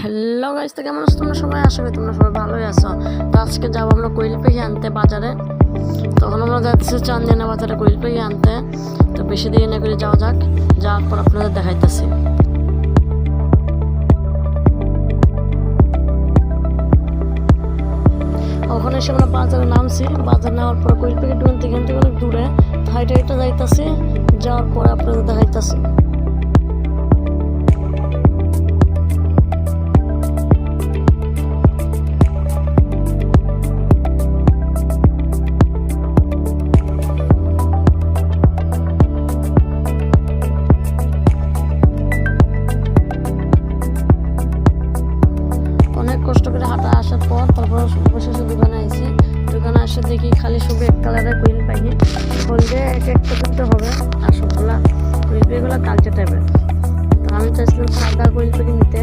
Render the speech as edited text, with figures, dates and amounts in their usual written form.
Hello guys, তো কেমন আছো তোমরা সবাই? আশা করি তোমরা সবাই ভালোই আছো। তো আজকে যাবো আমরা কোয়েল পাখি আনতে বাজারে। তখন আমরা যাচ্ছি চান্দিনা বাজারে কোয়েল পাখি আনতে। তো বেশি দেরি না করে যাওয়া যাক, যাওয়ার পর আপনাদের দেখাইতেছি। ওখানে এসে আমরা বাজারে নামছি। বাজার নেওয়ার পর কোয়েল পাখি দোকান থেকে অনেক দূরে হাইটে হাইটে যাইতেছি। যাওয়ার পরে আপনাদের দেখাইতেছি। অনেক কষ্ট করে হাঁটা আসার পর তারপর অবশেষে দোকানে আসি। দোকানে আসে দেখি খালি শুধু এক কালারের কোয়েল পাখি। বলছে এক একটা কিনতে হবে, আর সবগুলা কোয়েল পাখিগুলো কালচে টাইপের। তো আমি চাইছিলাম সাদা কোয়েল পাখি নিতে,